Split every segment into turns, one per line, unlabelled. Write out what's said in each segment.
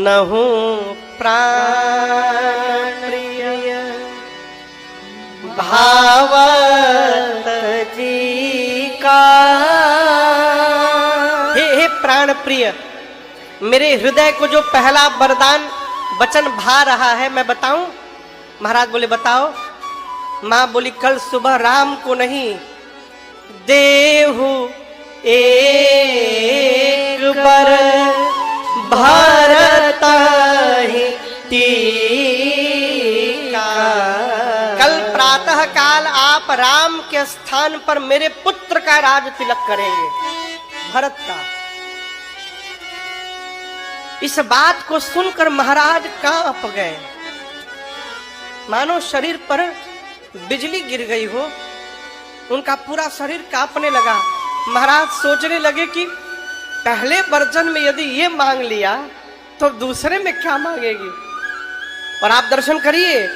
सुनहु प्राण प्रिय भावत जी का। हे प्राण प्रिय, मेरे हृदय को जो पहला वरदान वचन भा रहा है मैं बताऊं? महाराज बोले बताओ। मां बोली कल सुबह राम को नहीं, देहु एक बर भरत टीका। कल प्रातः काल आप राम के स्थान पर मेरे पुत्र का राज तिलक करेंगे, भरत का। इस बात को सुनकर महाराज कांप गए, मानो शरीर पर बिजली गिर गई हो। उनका पूरा शरीर कांपने लगा। महाराज सोचने लगे कि पहले वर्जन में यदि ये मांग लिया तो दूसरे में क्या मांगेगी। और आप दर्शन करिए,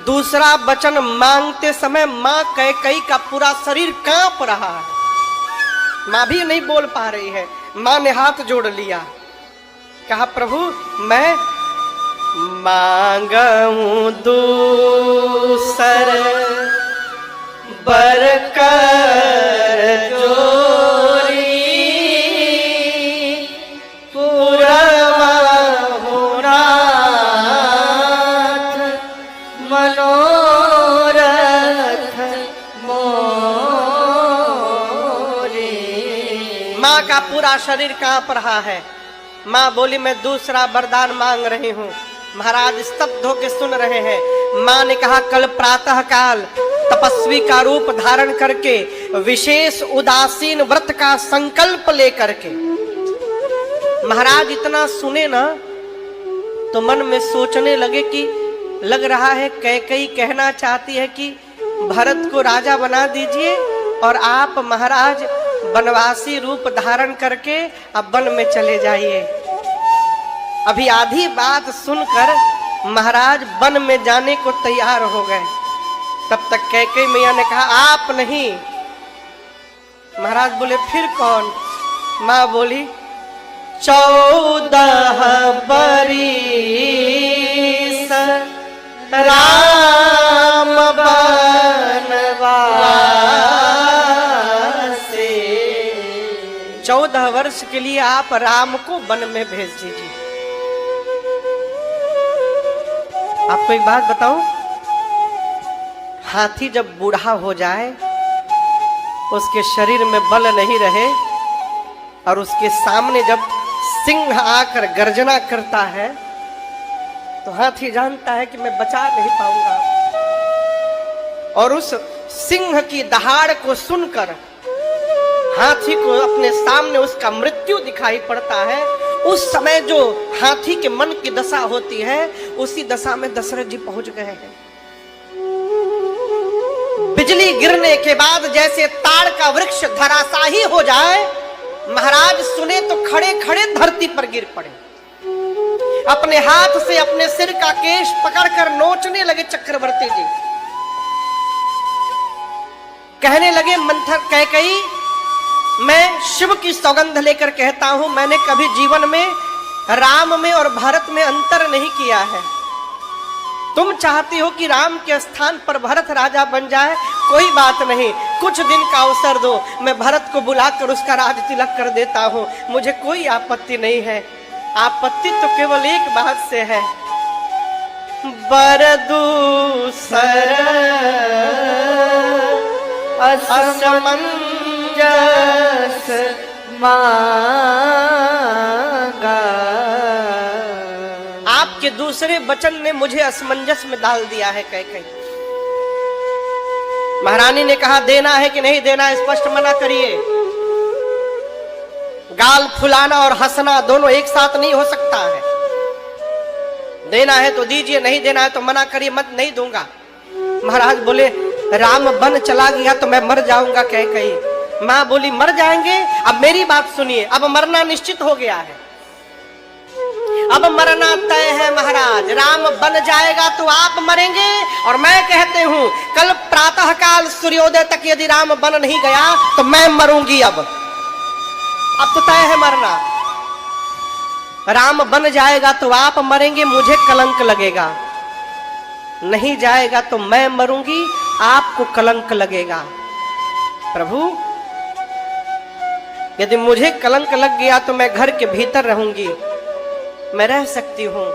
दूसरा वचन मांगते समय मां कैकेयी का पूरा शरीर कांप रहा है। मां भी नहीं बोल पा रही है। मां ने हाथ जोड़ लिया, कहा प्रभु मैं मांगू दूसर बर कर जोरी, पुरवा नाथ मनोरथ मोरे। माँ का पूरा शरीर कांप रहा है। माँ बोली मैं दूसरा वरदान मांग रही हूँ। महाराज स्तब्ध होकर सुन रहे हैं। माँ ने कहा कल प्रातः काल तपस्वी का रूप धारण करके विशेष उदासीन व्रत का संकल्प लेकर के। महाराज इतना सुने ना तो मन में सोचने लगे कि लग रहा है कैकेयी कहना चाहती है कि भरत को राजा बना दीजिए और आप महाराज वनवासी रूप धारण करके अब वन में चले जाइए। अभी आधी बात सुनकर महाराज वन में जाने को तैयार हो गए। तब तक कैकेयी मैया ने कहा आप नहीं। महाराज बोले फिर कौन? मां बोली 14 बरिस राम बनवासे। 14 वर्ष के लिए आप राम को वन में भेज दीजिए। आपको एक बात बताऊं, हाथी जब बूढ़ा हो जाए, उसके शरीर में बल नहीं रहे और उसके सामने जब सिंह आकर गर्जना करता है तो हाथी जानता है कि मैं बचा नहीं पाऊंगा। और उस सिंह की दहाड़ को सुनकर हाथी को अपने सामने उसका मृत्यु दिखाई पड़ता है। उस समय जो हाथी के मन की दशा होती है उसी दशा में दशरथ जी पहुंच गए हैं। बिजली गिरने के बाद जैसे ताड़ का वृक्ष धराशाही हो जाए, महाराज सुने तो खड़े खड़े धरती पर गिर पड़े। अपने हाथ से अपने सिर का केश पकड़कर नोचने लगे चक्रवर्ती जी। कहने लगे मंथर कैकेयी मैं शिव की सौगंध लेकर कहता हूं मैंने कभी जीवन में राम में और भरत में अंतर नहीं किया है। तुम चाहती हो कि राम के स्थान पर भरत राजा बन जाए, कोई बात नहीं, कुछ दिन का अवसर दो, मैं भरत को बुलाकर उसका राज तिलक कर देता हूं, मुझे कोई आपत्ति नहीं है। आपत्ति तो केवल एक बात से है, बरदूसर असमंजस मांगा। आपके दूसरे वचन ने मुझे असमंजस में डाल दिया है कैकेयी। महारानी ने कहा देना है कि नहीं देना, स्पष्ट मना करिए। गाल फुलाना और हंसना दोनों एक साथ नहीं हो सकता है। देना है तो दीजिए, नहीं देना है तो मना करिए, मत नहीं दूंगा। महाराज बोले राम वन चला गया तो मैं मर जाऊंगा कैकेयी। मां बोली मर जाएंगे? अब मेरी बात सुनिए, अब मरना निश्चित हो गया है, अब मरना तय है महाराज। राम बन जाएगा तो आप मरेंगे और मैं कहते हूं कल प्रातः काल सूर्योदय तक यदि राम बन नहीं गया तो मैं मरूंगी। अब तो तय है मरना। राम बन जाएगा तो आप मरेंगे, मुझे कलंक लगेगा, नहीं जाएगा तो मैं मरूंगी, आपको कलंक लगेगा। प्रभु यदि मुझे कलंक लग गया तो मैं घर के भीतर रहूंगी, मैं रह सकती हूं।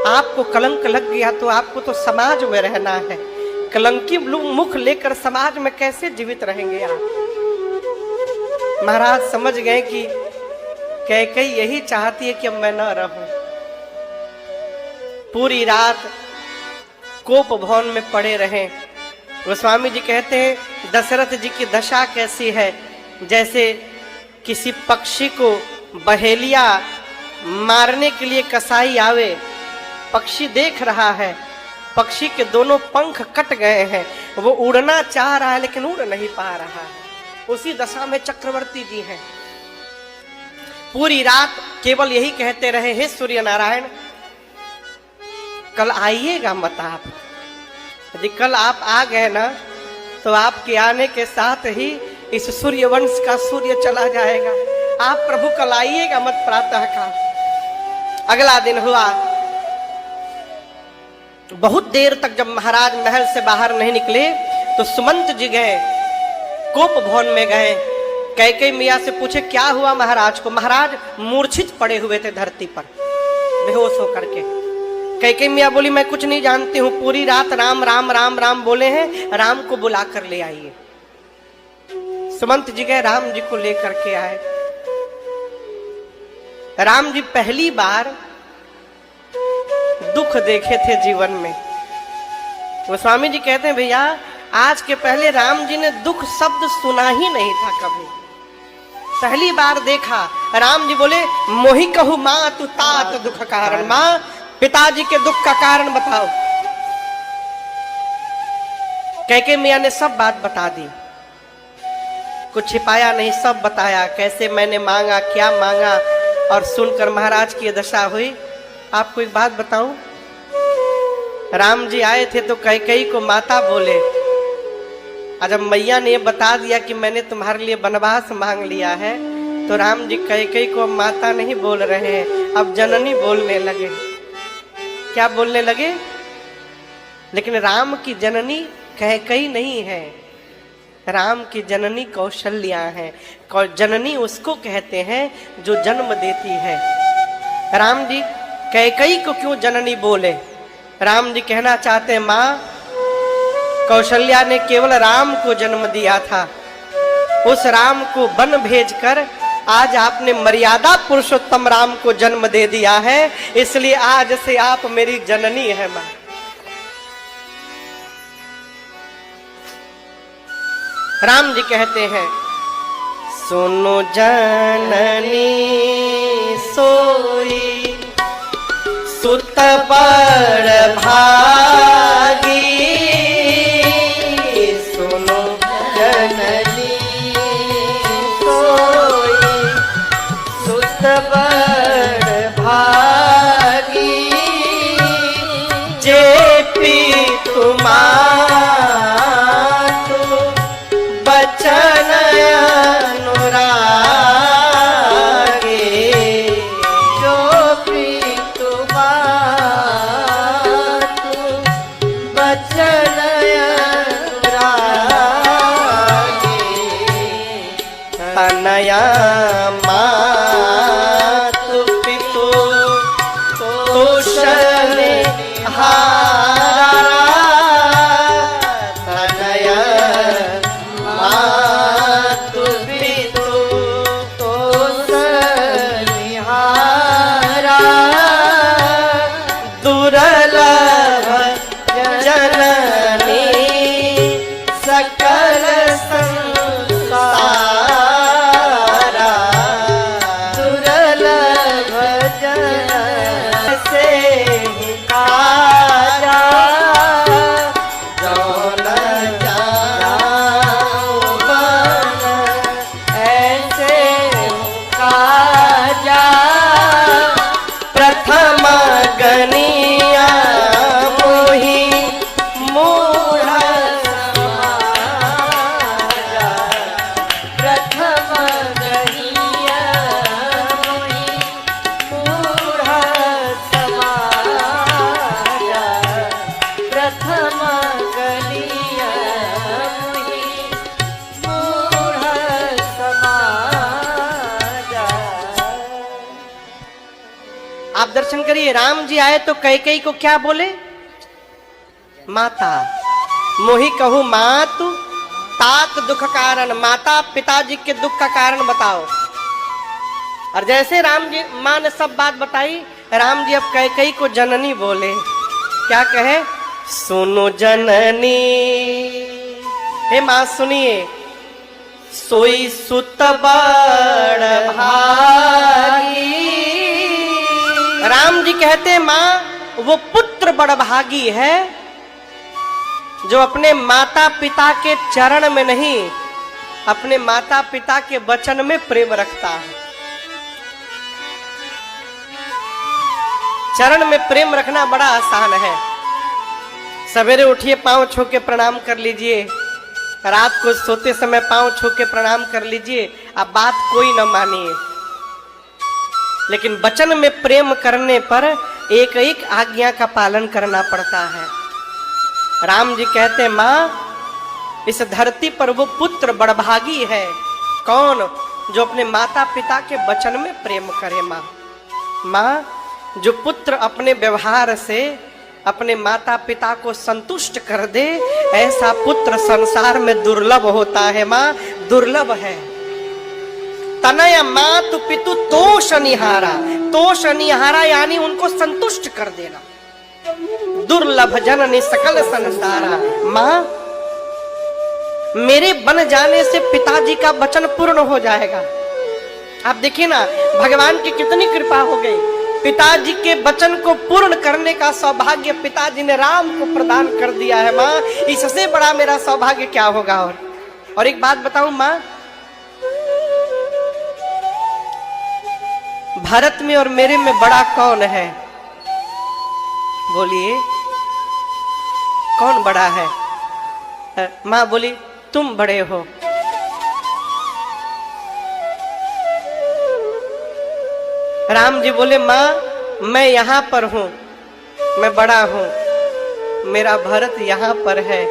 आपको कलंक लग गया तो आपको तो समाज में रहना है। कलंकी मुख लेकर समाज में कैसे जीवित रहेंगे आप? महाराज समझ गए कि कैकेयी यही चाहती है कि अब मैं न रहूं। पूरी रात कोप भवन में पड़े रहे। गोस्वामी जी कहते हैं दशरथ जी की दशा कैसी है, जैसे किसी पक्षी को बहेलिया मारने के लिए कसाई आवे, पक्षी देख रहा है, पक्षी के दोनों पंख कट गए हैं, वो उड़ना चाह रहा है लेकिन उड़ नहीं पा रहा है। उसी दशा में चक्रवर्ती जी हैं। पूरी रात केवल यही कहते रहे, हे सूर्य नारायण कल आइएगा मत आप। यदि कल आप आ गए ना तो आपके आने के साथ ही इस सूर्य वंश का सूर्य चला जाएगा। आप प्रभु कल आइएगा मत प्रातः काल। अगला दिन हुआ, बहुत देर तक जब महाराज महल से बाहर नहीं निकले तो सुमंत जी गए, कोप भवन में गए। कैकेयी मिया से पूछे क्या हुआ महाराज को? महाराज मूर्छित पड़े हुए थे धरती पर बेहोश होकर के। कैकेयी मिया बोली मैं कुछ नहीं जानती हूँ, पूरी रात राम राम राम राम बोले हैं, राम को बुला कर ले आइए। सुमंत जी गए, राम जी को लेकर के आए। राम जी पहली बार दुख देखे थे जीवन में। गोस्वामी जी कहते हैं भैया आज के पहले राम जी ने दुख शब्द सुना ही नहीं था कभी, पहली बार देखा। राम जी बोले मोहि कहू माँ तू तात दुख कारण, माँ पिताजी के दुख का कारण बताओ। कैकेयी मिया ने सब बात बता दी, कुछ छिपाया नहीं, सब बताया कैसे मैंने मांगा, क्या मांगा। और सुनकर महाराज की दशा हुई। आपको एक बात बताऊं, राम जी आए थे तो कैकेयी को माता बोले, और जब मैया ने ये बता दिया कि मैंने तुम्हारे लिए वनवास मांग लिया है तो राम जी कैकेयी को माता नहीं बोल रहे हैं, अब जननी बोलने लगे। क्या बोलने लगे? लेकिन राम की जननी कैकेयी नहीं है, राम की जननी कौशल्या है। जननी उसको कहते हैं जो जन्म देती है। राम जी कैकेयी को क्यों जननी बोले? राम जी कहना चाहते हैं माँ कौशल्या ने केवल राम को जन्म दिया था, उस राम को वन भेजकर आज आपने मर्यादा पुरुषोत्तम राम को जन्म दे दिया है, इसलिए आज से आप मेरी जननी है माँ। राम जी कहते हैं सुनो जननी सोई सुत बड़ भागी, सुनो जननी सोई सुत बड़ भागी, जे पी तुम्हारा बचन अनुरागे, जो प्रीतु मातु बचन अनुरागे, तनया मातु पितु तोषणे हारा, तनया मातु पितु तोषनिहारा, दुर्लभ जननी सकल संसारा, दुर्लभ जन से काजा आप दर्शन करिए, राम जी आए तो कैकेयी को क्या बोले? माता। मोहि कहूं मातु तात दुख कारण, माता पिताजी के दुख का कारण बताओ। और जैसे राम जी माँ ने सब बात बताई, राम जी अब कैकेयी को जननी बोले। क्या कहे? सुनो जननी, हे माँ सुनिए, सोई सुत बड़ भागी। राम जी कहते माँ, वो पुत्र बड़ भागी है जो अपने माता पिता के चरण में नहीं, अपने माता पिता के वचन में प्रेम रखता है। चरण में प्रेम रखना बड़ा आसान है। सवेरे उठिए, पांव छू के प्रणाम कर लीजिए, रात को सोते समय पांव छू के प्रणाम कर लीजिए, आप बात कोई न मानिए, लेकिन वचन में प्रेम करने पर एक एक आज्ञा का पालन करना पड़ता है। राम जी कहते माँ, इस धरती पर वो पुत्र बड़भागी है। कौन? जो अपने माता पिता के वचन में प्रेम करे। माँ, जो पुत्र अपने व्यवहार से अपने माता पिता को संतुष्ट कर दे, ऐसा पुत्र संसार में दुर्लभ होता है। माँ, दुर्लभ है। तनय मातु पितु तोष निहारा, तोष निहारा यानी उनको संतुष्ट कर देना। दुर्लभ जननी सकल संसारा। माँ, मेरे बन जाने से पिताजी का वचन पूर्ण हो जाएगा। आप देखिए ना, भगवान की कितनी कृपा हो गई। पिताजी के वचन को पूर्ण करने का सौभाग्य पिताजी ने राम को प्रदान कर दिया है। माँ, इससे बड़ा मेरा सौभाग्य क्या होगा? और एक बात बताऊं माँ, भारत में और मेरे में बड़ा कौन है? बोलिए, कौन बड़ा है? माँ बोली, तुम बड़े हो। राम जी बोले, माँ मैं यहाँ पर हूँ, मैं बड़ा हूँ, मेरा भरत यहाँ पर है,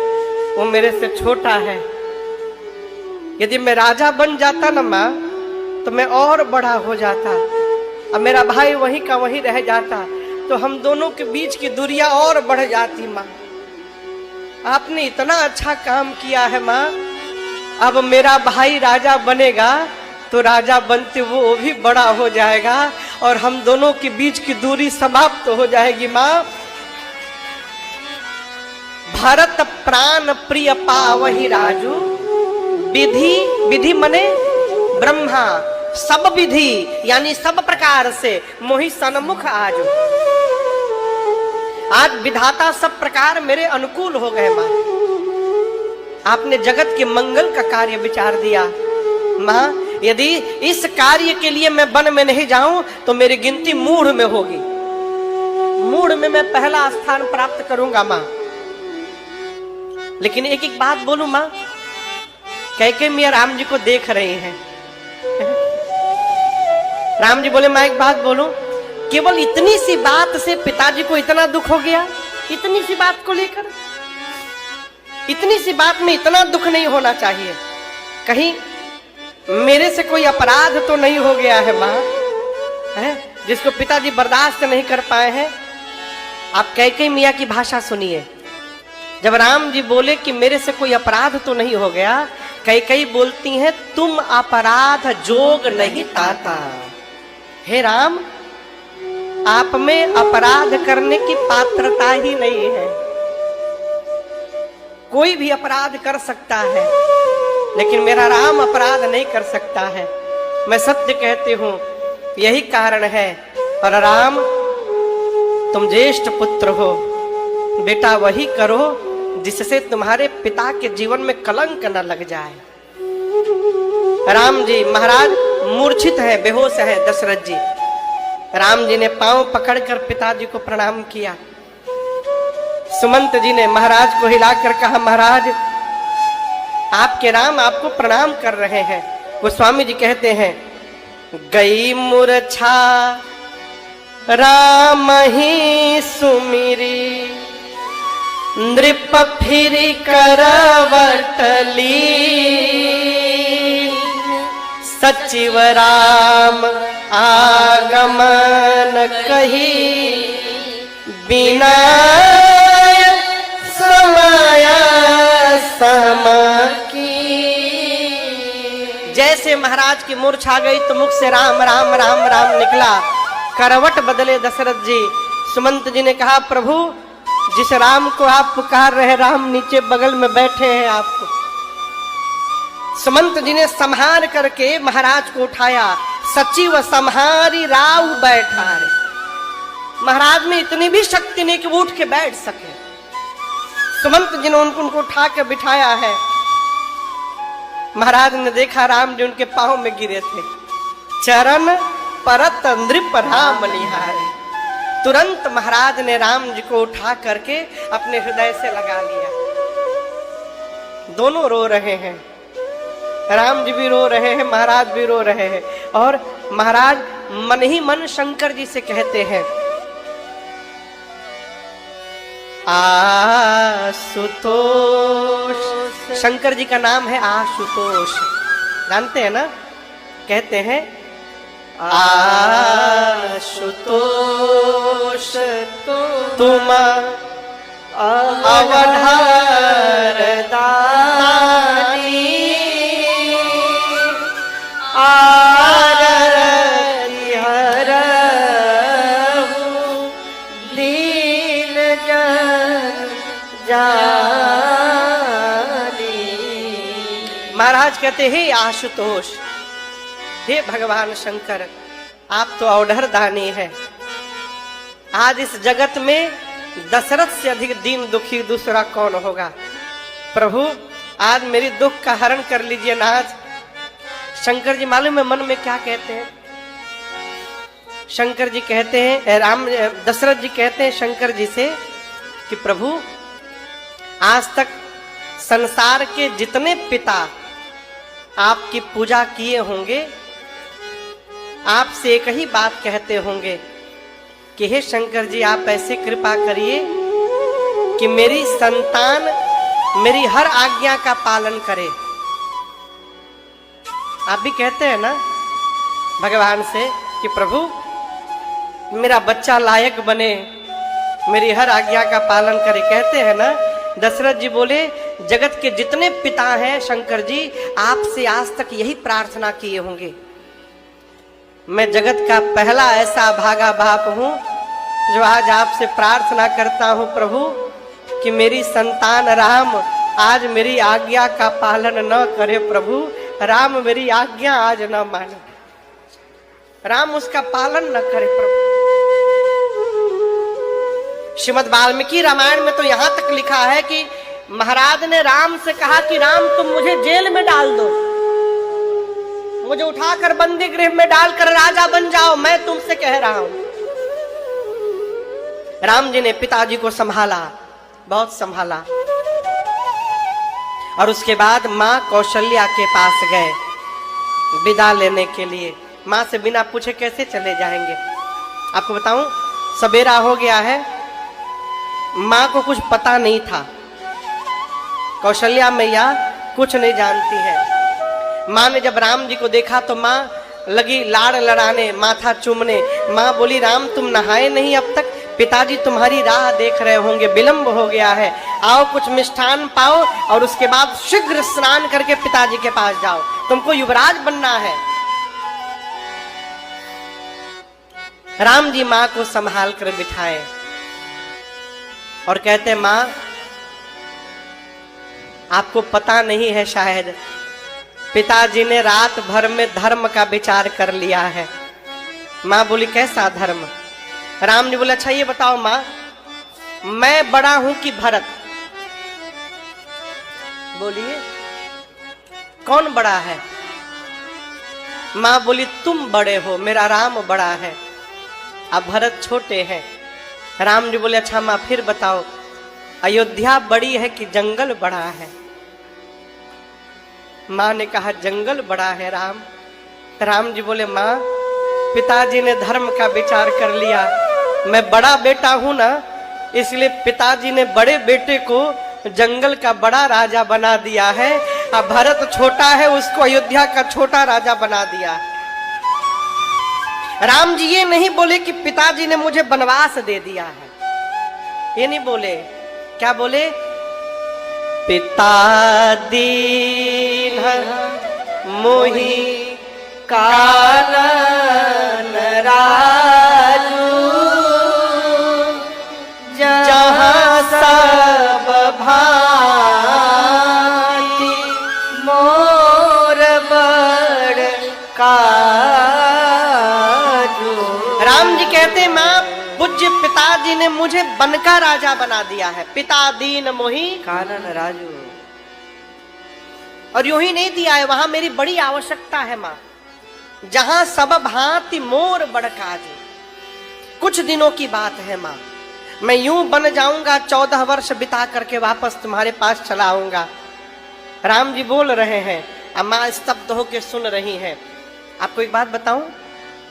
वो मेरे से छोटा है। यदि मैं राजा बन जाता ना माँ, तो मैं और बड़ा हो जाता, अब मेरा भाई वहीं का वहीं रह जाता, तो हम दोनों के बीच की दूरियां और बढ़ जाती। माँ, आपने इतना अच्छा काम किया है माँ, अब मेरा भाई राजा बनेगा तो राजा बनते वो भी बड़ा हो जाएगा और हम दोनों के बीच की दूरी समाप्त हो जाएगी। माँ, भरत प्राण प्रिय पावहि राजू, विधि, विधि मने ब्रह्मा, सब विधि यानी सब प्रकार से मोहि सन्मुख आजू। आज विधाता सब प्रकार मेरे अनुकूल हो गए। माँ, आपने जगत के मंगल का कार्य विचार दिया। माँ, यदि इस कार्य के लिए मैं वन में नहीं जाऊं तो मेरी गिनती मूढ़ में होगी, मूढ़ में मैं पहला स्थान प्राप्त करूंगा। माँ, लेकिन एक एक बात बोलूं माँ, कैकेयी मियां राम जी को देख रहे हैं। राम जी बोले, माँ एक बात बोलूं, केवल इतनी सी बात से पिताजी को इतना दुख हो गया? इतनी सी बात को लेकर, इतनी सी बात में इतना दुख नहीं होना चाहिए। कहीं मेरे से कोई अपराध तो नहीं हो गया है माँ, है जिसको पिताजी बर्दाश्त नहीं कर पाए हैं? आप कैकेयी मियां की भाषा सुनिए। जब राम जी बोले कि मेरे से कोई अपराध तो नहीं हो गया, कैकेयी बोलती हैं, तुम अपराध जोग नहीं ताता। हे राम, आप में अपराध करने की पात्रता ही नहीं है। कोई भी अपराध कर सकता है, लेकिन मेरा राम अपराध नहीं कर सकता है। मैं सत्य कहती हूँ, यही कारण है। और राम, तुम ज्येष्ठ पुत्र हो, बेटा वही करो जिससे तुम्हारे पिता के जीवन में कलंक न लग जाए। राम जी महाराज मूर्छित है, बेहोश है दशरथ जी। राम जी ने पांव पकड़कर पिताजी को प्रणाम किया। सुमंत जी ने महाराज को हिलाकर कहा, महाराज आपके राम आपको प्रणाम कर रहे हैं। वो स्वामी जी कहते हैं, गई मूर्छा राम ही सुमिरी, नृप फिरी करवटली, सचिव राम आगमन कही बिना समय सम की। जैसे महाराज की मूर्छा आ गई तो मुख से राम राम राम राम निकला। करवट बदले दशरथ जी। सुमंत जी ने कहा प्रभु जिस राम को आप पुकार रहे राम नीचे बगल में बैठे हैं आपको। सुमंत जी ने संहार करके महाराज को उठाया। सचिव संहारी राव बैठा रे। महाराज में इतनी भी शक्ति नहीं कि वो उठ के बैठ सके। सुमंत जी ने उनको उठा के बिठाया है। महाराज ने देखा राम जी उनके पांव में गिरे थे। चरण परत नृप राम निहारे। तुरंत महाराज ने राम जी को उठा करके अपने हृदय से लगा लिया। दोनों रो रहे हैं, राम जी भी रो रहे हैं, महाराज भी रो रहे हैं। और महाराज मन ही मन शंकर जी से कहते हैं आशुतोष। शंकर जी का नाम है आशुतोष, जानते हैं ना। कहते हैं आशुतोष तुम अवधार दानी आरती हरहु दीन जन जानी। महाराज कहते हैं आशुतोष, हे भगवान शंकर आप तो औढ़र दानी है। आज इस जगत में दशरथ से अधिक दीन दुखी दूसरा कौन होगा। प्रभु आज मेरी दुख का हरण कर लीजिए नाथ। शंकर जी मालूम है मन में क्या कहते हैं। शंकर जी कहते हैं दशरथ जी कहते हैं शंकर जी से कि प्रभु आज तक संसार के जितने पिता आपकी पूजा किए होंगे आपसे एक ही बात कहते होंगे कि हे शंकर जी आप ऐसे कृपा करिए कि मेरी संतान मेरी हर आज्ञा का पालन करे। आप भी कहते हैं ना भगवान से कि प्रभु मेरा बच्चा लायक बने, मेरी हर आज्ञा का पालन करे। कहते हैं ना। दशरथ जी बोले जगत के जितने पिता हैं शंकर जी आपसे आज तक यही प्रार्थना किए होंगे। मैं जगत का पहला ऐसा भागा बाप हूं जो आज आपसे प्रार्थना करता हूं प्रभु कि मेरी संतान राम आज मेरी आज्ञा का पालन न करे। प्रभु राम मेरी आज्ञा आज न माने, राम उसका पालन न करे। प्रभु श्रीमद् वाल्मीकि रामायण में तो यहां तक लिखा है कि महाराज ने राम से कहा कि राम तुम मुझे जेल में डाल दो, मुझे उठाकर बंदी गृह में डालकर राजा बन जाओ, मैं तुमसे कह रहा हूं। राम जी ने पिताजी को संभाला, बहुत संभाला। और उसके बाद मां कौशल्या के पास गए विदा लेने के लिए। मां से बिना पूछे कैसे चले जाएंगे। आपको बताऊं सवेरा हो गया है, मां को कुछ पता नहीं था। कौशल्या मैया कुछ नहीं जानती है। मां ने जब राम जी को देखा तो मां लगी लाड़ लड़ाने, माथा चूमने। मां बोली राम तुम नहाए नहीं अब तक, पिताजी तुम्हारी राह देख रहे होंगे, विलंब हो गया है, आओ कुछ मिष्ठान पाओ और उसके बाद शीघ्र स्नान करके पिताजी के पास जाओ, तुमको युवराज बनना है। राम जी मां को संभाल कर बिठाए और कहते मां आपको पता नहीं है शायद पिताजी ने रात भर में धर्म का विचार कर लिया है। मां बोली कैसा धर्म। राम जी बोले अच्छा ये बताओ मां मैं बड़ा हूं कि भरत। बोलिए कौन बड़ा है। मां बोली तुम बड़े हो, मेरा राम बड़ा है, अब भरत छोटे हैं। राम जी बोले अच्छा मां फिर बताओ अयोध्या बड़ी है कि जंगल बड़ा है। मां ने कहा जंगल बड़ा है राम। राम जी बोले मां पिताजी ने धर्म का विचार कर लिया, मैं बड़ा बेटा हूं ना, इसलिए पिताजी ने बड़े बेटे को जंगल का बड़ा राजा बना दिया है। अब भरत छोटा है, उसको अयोध्या का छोटा राजा बना दिया। राम जी ये नहीं बोले कि पिताजी ने मुझे वनवास दे दिया है, ये नहीं बोले। क्या बोले? पिता दीन मोहि कानन राजू, जहाँ सब भांति मोर बड़ काजू। राम जी कहते माँ पूज्य पिताजी ने मुझे बन का राजा बना दिया है। पिता दीन मोहि कानन राजू। और यूं ही नहीं दिया है, वहां मेरी बड़ी आवश्यकता है माँ, जहां सब भांति मोर बड़काजू। कुछ दिनों की बात है माँ, मैं यूं बन जाऊंगा, 14 वर्ष बिता करके वापस तुम्हारे पास चला आऊंगा। राम जी बोल रहे हैं, अब माँ स्तब्ध होकर सुन रही हैं। आपको एक बात बताऊं,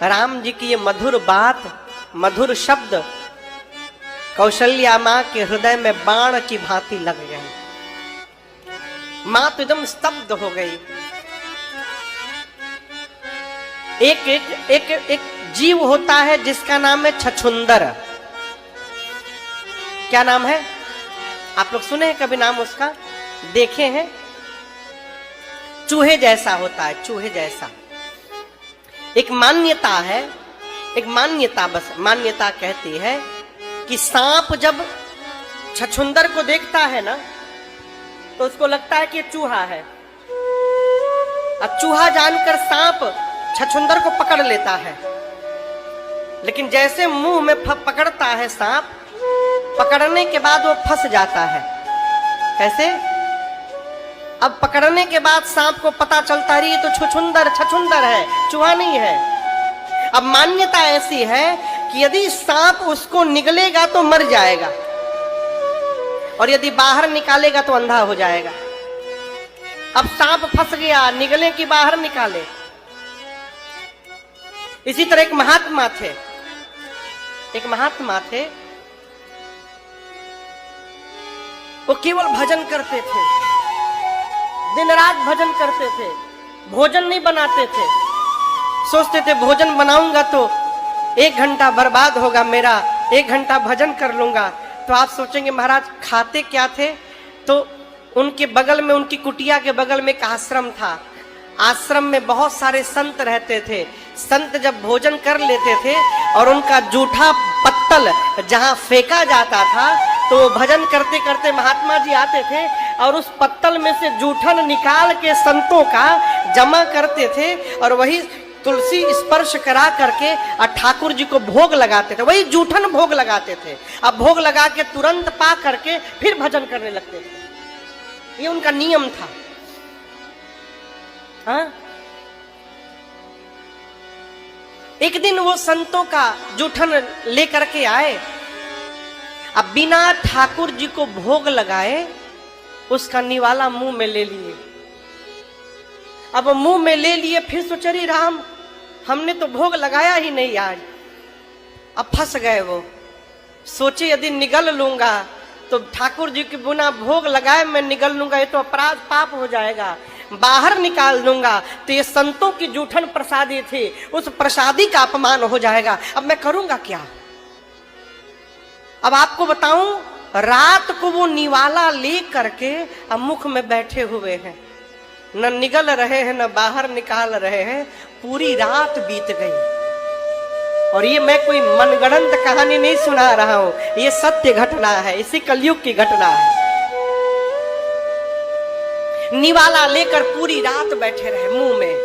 राम जी की ये मधुर बात, मधुर शब्द कौशल्या माँ के हृदय में बाण की भांति लग गए। माँ तो एकदम स्तब्ध हो गई। एक एक एक एक जीव होता है जिसका नाम है छछुंदर। क्या नाम है? आप लोग सुने हैं कभी नाम उसका? देखे हैं? चूहे जैसा होता है, चूहे जैसा। एक मान्यता है, एक मान्यता, बस मान्यता कहती है कि सांप जब छछुंदर को देखता है ना, तो उसको लगता है कि ये चूहा है। अब चूहा जानकर सांप छछुंदर को पकड़ लेता है, लेकिन जैसे मुंह में पकड़ता है सांप, पकड़ने के बाद वो फंस जाता है। कैसे? अब पकड़ने के बाद सांप को पता चलता है ये तो छछुंदर है, चूहा नहीं है। अब मान्यता ऐसी है कि यदि सांप उसको निगलेगा तो मर जाएगा, और यदि बाहर निकालेगा तो अंधा हो जाएगा। अब सांप फंस गया, निगले कि बाहर निकाले। इसी तरह एक महात्मा थे, एक महात्मा थे, वो केवल भजन करते थे, दिन रात भजन करते थे, भोजन नहीं बनाते थे। सोचते थे भोजन बनाऊंगा तो 1 घंटा बर्बाद होगा मेरा, 1 घंटा भजन कर लूंगा। तो आप सोचेंगे महाराज खाते क्या थे? तो उनके बगल में, उनकी कुटिया के बगल में एक आश्रम था। आश्रम में बहुत सारे संत रहते थे। संत जब भोजन कर लेते थे और उनका जूठा पत्तल जहां फेंका जाता था, तो भजन करते करते महात्मा जी आते थे और उस पत्तल में से जूठन निकाल के संतों का जमा करते थे, और वही तुलसी स्पर्श करा करके और ठाकुर जी को भोग लगाते थे। वही जूठन भोग लगाते थे। अब भोग लगा के तुरंत पा करके फिर भजन करने लगते थे। ये उनका नियम था। हाँ? एक दिन वो संतों का जूठन लेकर के आए। अब बिना ठाकुर जी को भोग लगाए उसका निवाला मुंह में ले लिए। अब मुंह में ले लिए, फिर सोचे रे राम, हमने तो भोग लगाया ही नहीं आज। अब फंस गए वो। सोचे यदि निगल लूंगा तो ठाकुर जी के बिना भोग लगाए मैं निगल लूंगा, ये तो अपराध पाप हो जाएगा। बाहर निकाल दूंगा तो ये संतों की जूठन प्रसादी थी, उस प्रसादी का अपमान हो जाएगा। अब मैं करूंगा क्या? अब आपको बताऊं, रात को वो निवाला ले करके अब मुख में बैठे हुए हैं, न निगल रहे हैं न बाहर निकाल रहे हैं। पूरी रात बीत गई। और ये मैं कोई मनगढ़ंत कहानी नहीं सुना रहा हूं, ये सत्य घटना है, इसी कलयुग की घटना है। निवाला लेकर पूरी रात बैठे रहे मुंह में,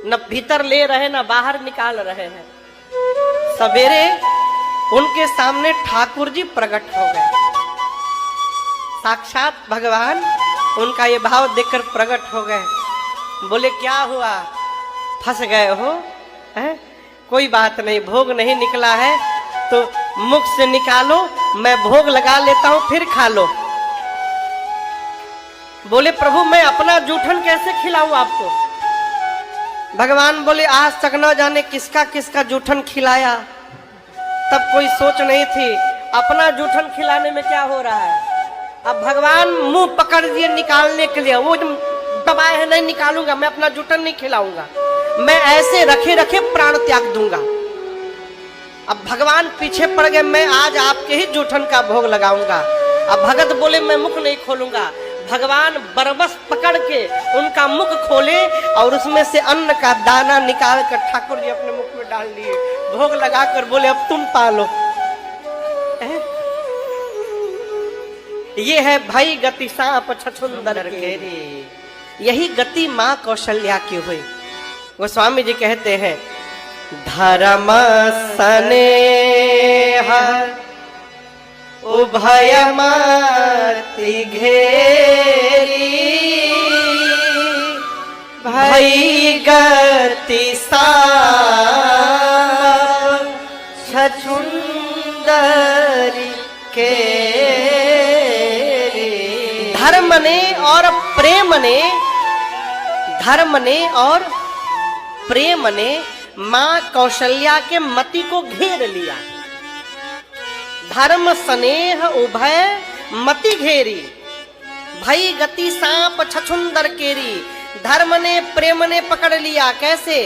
न भीतर ले रहे न बाहर निकाल रहे हैं। सवेरे उनके सामने ठाकुर जी प्रकट हो गए। साक्षात भगवान उनका ये भाव देखकर प्रकट हो गए। बोले क्या हुआ, फंस गए हो? है? कोई बात नहीं, भोग नहीं निकला है तो मुख से निकालो, मैं भोग लगा लेता हूं, फिर खा लो। बोले प्रभु मैं अपना जूठन कैसे खिलाऊं आपको? भगवान बोले आज तक न जाने किसका किसका जूठन खिलाया, तब कोई सोच नहीं थी। अपना जूठन खिलाने में क्या हो रहा है? अब भगवान मुंह पकड़ दिए निकालने के लिए, वो दबाए है नहीं निकालूंगा, मैं अपना जूठन नहीं खिलाऊंगा। मैं ऐसे रखे रखे प्राण त्याग दूंगा। अब भगवान पीछे पड़ गए, मैं आज आपके ही जूठन का भोग लगाऊंगा। अब भगत बोले मैं मुख नहीं खोलूंगा। भगवान बरबस पकड़ के उनका मुख खोले और उसमें से अन्न का दाना निकाल कर ठाकुर जी अपने मुख में डाल लिए, भोग लगाकर बोले अब तुम पालो। ये है भाई गति सांप छछुंदर केरी, यही गति मां कौशल्या की हुई। गोस्वामी जी कहते हैं धर्म स्नेह उभयमति घेरी, भई गति सांप छछुंदरी केरी। धर्म ने और प्रेम ने, धर्म ने और प्रेम ने मां कौशल्या के मति को घेर लिया। धर्म स्नेह उभय मति घेरी, भई गति सांप छछुंदर केरी। धर्म ने प्रेम ने पकड़ लिया। कैसे?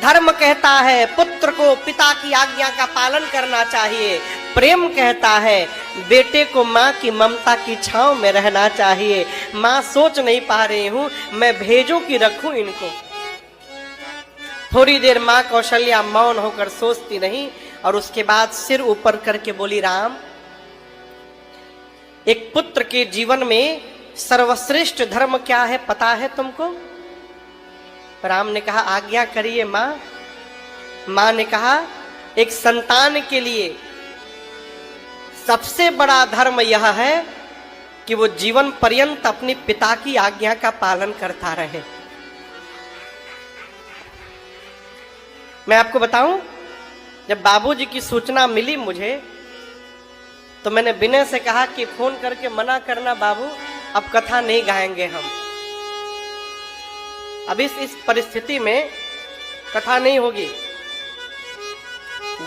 धर्म कहता है पुत्र को पिता की आज्ञा का पालन करना चाहिए, प्रेम कहता है बेटे को माँ की ममता की छांव में रहना चाहिए। माँ सोच नहीं पा रही हूं, मैं भेजूं कि रखूं इनको। थोड़ी देर माँ कौशल्या मौन होकर सोचती रही और उसके बाद सिर ऊपर करके बोली राम, एक पुत्र के जीवन में सर्वश्रेष्ठ धर्म क्या है पता है तुमको? राम ने कहा आज्ञा करिए माँ। माँ ने कहा एक संतान के लिए सबसे बड़ा धर्म यह है कि वो जीवन पर्यंत अपने पिता की आज्ञा का पालन करता रहे। मैं आपको बताऊं, जब बाबूजी की सूचना मिली मुझे तो मैंने विनय से कहा कि फोन करके मना करना बाबू, अब कथा नहीं गाएंगे हम। अब इस परिस्थिति में कथा नहीं होगी।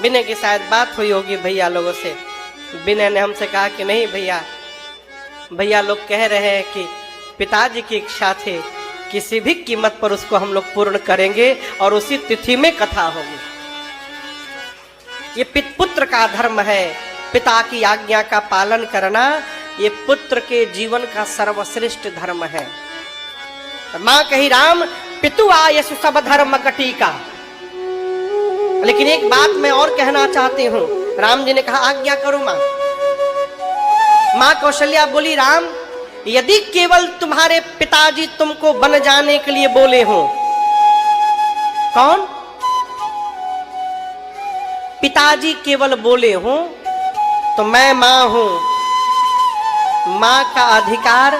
विनय की शायद बात हुई होगी भैया लोगों से। विनय ने हमसे कहा कि नहीं भैया, भैया लोग कह रहे हैं कि पिताजी की इच्छा थे, किसी भी कीमत पर उसको हम लोग पूर्ण करेंगे और उसी तिथि में कथा होगी। ये पुत्र का धर्म है, पिता की आज्ञा का पालन करना ये पुत्र के जीवन का सर्वश्रेष्ठ धर्म है। मां कही राम पितु आयसु सब धर्म कटी का। लेकिन एक बात मैं और कहना चाहती हूं। राम जी ने कहा आज्ञा करो मां। मां कौशल्या बोली राम, यदि केवल तुम्हारे पिताजी तुमको बन जाने के लिए बोले हो। कौन? पिताजी केवल बोले हो तो मैं मां हूं। मां का अधिकार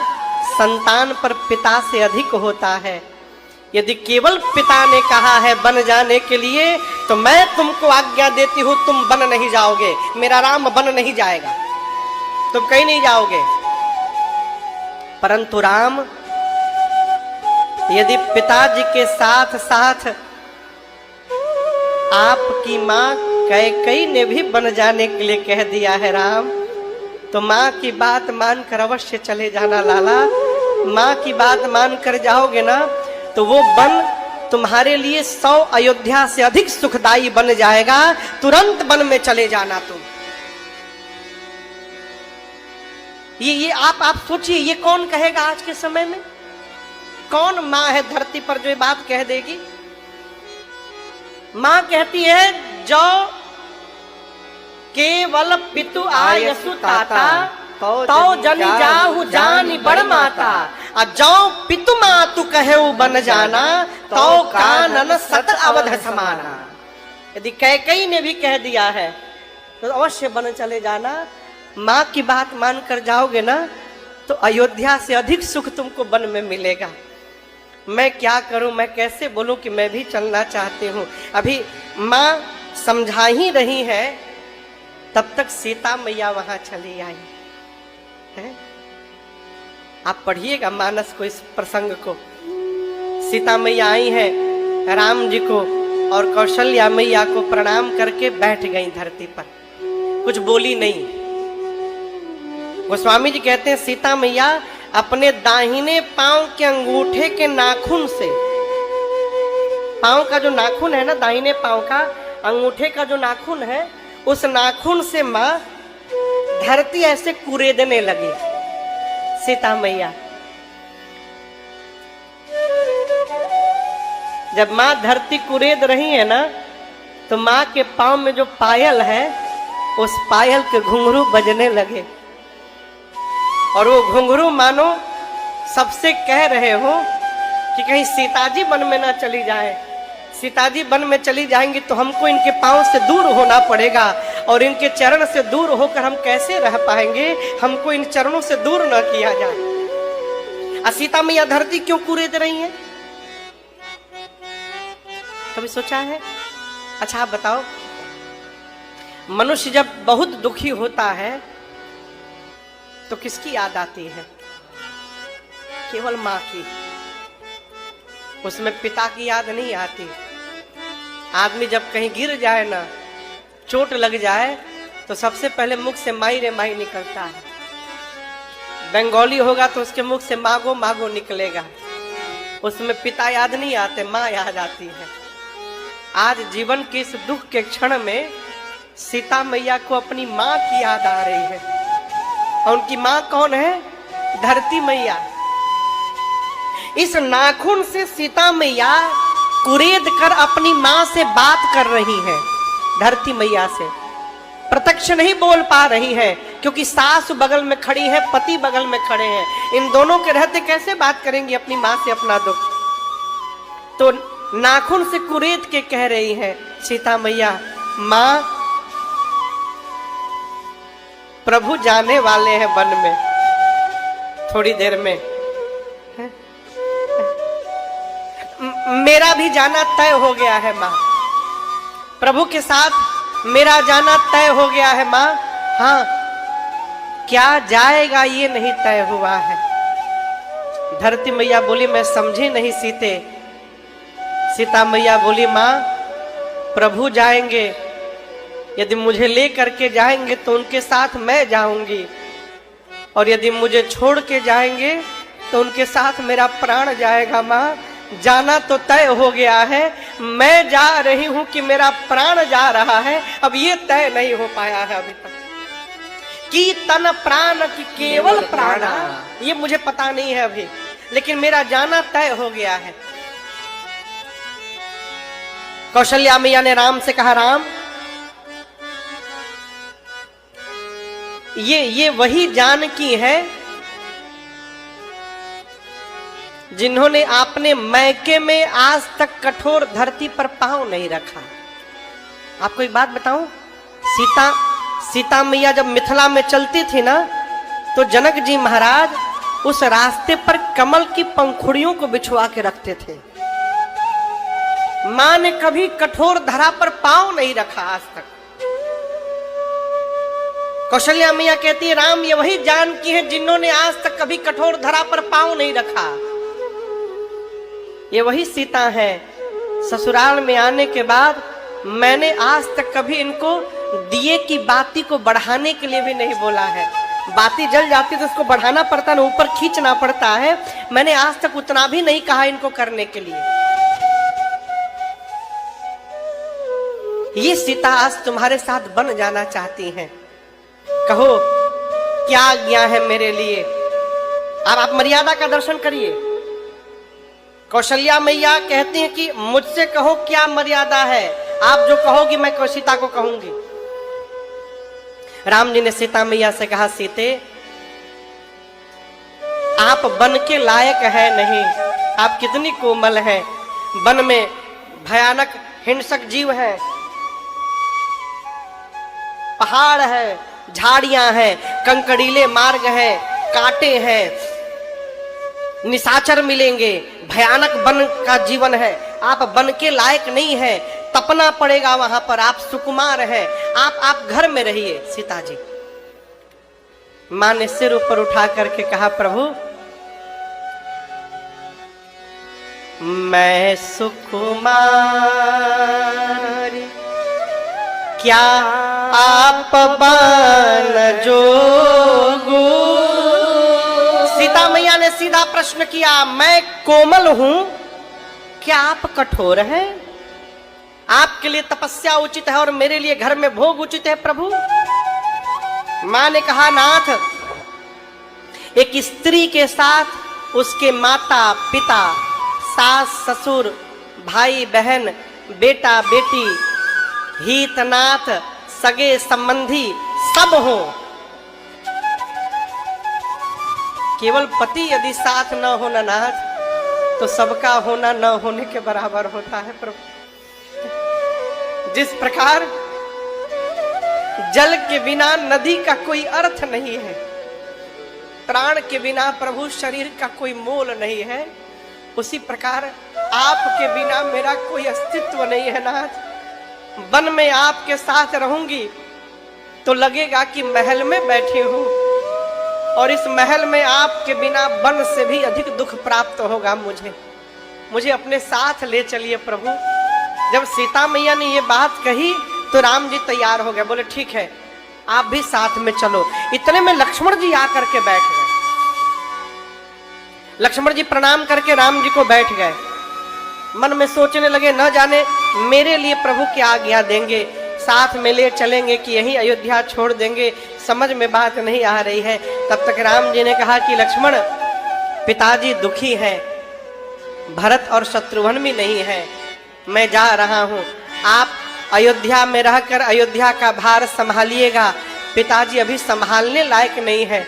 संतान पर पिता से अधिक होता है। यदि केवल पिता ने कहा है बन जाने के लिए तो मैं तुमको आज्ञा देती हूं, तुम बन नहीं जाओगे। मेरा राम बन नहीं जाएगा, तुम कहीं नहीं जाओगे। परंतु राम, यदि पिताजी के साथ साथ आपकी मां कैकेयी ने भी बन जाने के लिए कह दिया है राम, तो मां की बात मानकर अवश्य चले जाना लाला। मां की बात मानकर जाओगे ना तो वो वन तुम्हारे लिए 100 अयोध्या से अधिक सुखदायी बन जाएगा। तुरंत वन में चले जाना तुम। ये आप सोचिए, ये कौन कहेगा आज के समय में? कौन मां है धरती पर जो ये बात कह देगी? मां कहती है जो केवल पितु आयसु ताता तो जनी जाहु जानी बड़ माता। और जो पितु मातु कहेउ बन जाना तो कानन सत अवध समाना। यदि कैकेयी ने भी कह दिया है तो अवश्य बन चले जाना। माँ की बात मानकर जाओगे ना तो अयोध्या से अधिक सुख तुमको वन में मिलेगा। मैं क्या करूं, मैं कैसे बोलूं कि मैं भी चलना चाहती हूं। अभी माँ समझा ही रही है, तब तक सीता मैया वहां चली आई है। आप पढ़िएगा मानस को, इस प्रसंग को। सीता मैया आई है राम जी को और कौशल्या मैया को प्रणाम करके बैठ गई धरती पर, कुछ बोली नहीं। गोस्वामी जी कहते हैं सीता मैया अपने दाहिने पांव के अंगूठे के नाखून से पाँव का जो नाखून है ना, दाहिने पाँव का अंगूठे का जो नाखून है, उस नाखून से माँ धरती ऐसे कुरेदने लगी। सीता मैया जब माँ धरती कुरेद रही है ना, तो माँ के पाँव में जो पायल है, उस पायल के घुंघरू बजने लगे। और वो घुंघरू मानो सबसे कह रहे हो कि कहीं सीताजी वन में ना चली जाए। सीताजी वन में चली जाएंगी तो हमको इनके पाँव से दूर होना पड़ेगा, और इनके चरण से दूर होकर हम कैसे रह पाएंगे, हमको इन चरणों से दूर न किया जाए। सीता मैया धरती क्यों कुरेद रही हैं? कभी सोचा है? अच्छा आप बताओ, मनुष्य जब बहुत दुखी होता है तो किसकी याद आती है? केवल माँ की। उसमें पिता की याद नहीं आती। आदमी जब कहीं गिर जाए ना, चोट लग जाए, तो सबसे पहले मुख से माई रे माई निकलता है। बंगाली होगा तो उसके मुख से मागो मागो निकलेगा। उसमें पिता याद नहीं आते, माँ याद आती है। आज जीवन के इस दुख के क्षण में सीता मैया को अपनी माँ की याद आ रही है। और उनकी माँ कौन है? धरती मैया। इस नाखून से सीता मैया कुरेद कर अपनी माँ से बात कर रही है, धरती मैया से। प्रत्यक्ष नहीं बोल पा रही है, क्योंकि सास बगल में खड़ी है, पति बगल में खड़े हैं। इन दोनों के रहते कैसे बात करेंगी अपनी माँ से अपना दुख? तो नाखून से कुरेद के कह रही है सीता मैया, माँ प्रभु जाने वाले हैं वन में, थोड़ी देर में मेरा भी जाना तय हो गया है माँ। प्रभु के साथ मेरा जाना तय हो गया है माँ। हाँ, क्या जाएगा ये नहीं तय हुआ है। धरती मैया बोली, मैं समझी नहीं सीते। सीता मैया बोली, माँ प्रभु जाएंगे, यदि मुझे ले करके जाएंगे तो उनके साथ मैं जाऊंगी, और यदि मुझे छोड़ के जाएंगे तो उनके साथ मेरा प्राण जाएगा। माँ जाना तो तय हो गया है, मैं जा रही हूं कि मेरा प्राण जा रहा है, अब ये तय नहीं हो पाया है अभी तक। कि तन प्राण की केवल प्राणा, ये मुझे पता नहीं है अभी, लेकिन मेरा जाना तय हो गया है। कौशल्या मैया ने राम से कहा, राम ये वही जानकी है जिन्होंने आपने मैके में आज तक कठोर धरती पर पांव नहीं रखा। आपको एक बात बताऊं, सीता मैया जब मिथिला में चलती थी ना, तो जनक जी महाराज उस रास्ते पर कमल की पंखुड़ियों को बिछवा के रखते थे। मां ने कभी कठोर धरा पर पांव नहीं रखा आज तक। कौशल्या मैया कहती है, राम ये वही जानकी है जिन्होंने आज तक कभी कठोर धरा पर पांव नहीं रखा। ये वही सीता है। ससुराल में आने के बाद मैंने आज तक कभी इनको दिए की बाती को बढ़ाने के लिए भी नहीं बोला है। बाती जल जाती तो उसको बढ़ाना पड़ता ना, ऊपर खींचना पड़ता है। मैंने आज तक उतना भी नहीं कहा इनको करने के लिए। ये सीता आज तुम्हारे साथ बन जाना चाहती हैं, कहो क्या आज्ञा है मेरे लिए। अब आप मर्यादा का दर्शन करिए। कौशल्या मैया कहती हैं कि मुझसे कहो क्या मर्यादा है, आप जो कहोगी मैं सीता को कहूंगी। राम जी ने सीता मैया से कहा, सीते आप बन के लायक है नहीं, आप कितनी कोमल हैं। वन में भयानक हिंसक जीव है, पहाड़ है, झाड़ियां हैं, कंकड़ीले मार्ग है, कांटे हैं, निशाचर मिलेंगे, भयानक वन का जीवन है। आप वन के लायक नहीं है, तपना पड़ेगा वहां पर। आप सुकुमार हैं, आप घर में रहिए। सीता जी, मां ने सिर ऊपर उठा करके कहा, प्रभु मैं सुकुमार क्या आप बान जोगू। सीता मैया ने सीधा प्रश्न किया, मैं कोमल हूं क्या आप कठोर हैं? आपके लिए तपस्या उचित है और मेरे लिए घर में भोग उचित है प्रभु। मां ने कहा, नाथ, एक स्त्री के साथ उसके माता पिता, सास ससुर, भाई बहन, बेटा बेटी, हितनाथ, सगे संबंधी सब हो, केवल पति यदि साथ न होना नाथ तो सबका होना न होने के बराबर होता है प्रभु। जिस प्रकार जल के बिना नदी का कोई अर्थ नहीं है, प्राण के बिना प्रभु शरीर का कोई मोल नहीं है, उसी प्रकार आपके बिना मेरा कोई अस्तित्व नहीं है नाथ। वन में आपके साथ रहूंगी तो लगेगा कि महल में बैठी हूं, और इस महल में आपके बिना वन से भी अधिक दुख प्राप्त होगा मुझे अपने साथ ले चलिए प्रभु। जब सीता मैया ने ये बात कही तो राम जी तैयार हो गए, बोले ठीक है आप भी साथ में चलो। इतने में लक्ष्मण जी आकर के बैठ गए। लक्ष्मण जी प्रणाम करके राम जी को बैठ गए। मन में सोचने लगे, न जाने मेरे लिए प्रभु क्या आज्ञा देंगे, साथ में ले चलेंगे कि यहीं अयोध्या छोड़ देंगे, समझ में बात नहीं आ रही है। तब तक राम जी ने कहा कि लक्ष्मण, पिताजी दुखी हैं, भरत और शत्रुघ्न भी नहीं है, मैं जा रहा हूं, आप अयोध्या में रहकर अयोध्या का भार संभालिएगा, पिताजी अभी संभालने लायक नहीं है।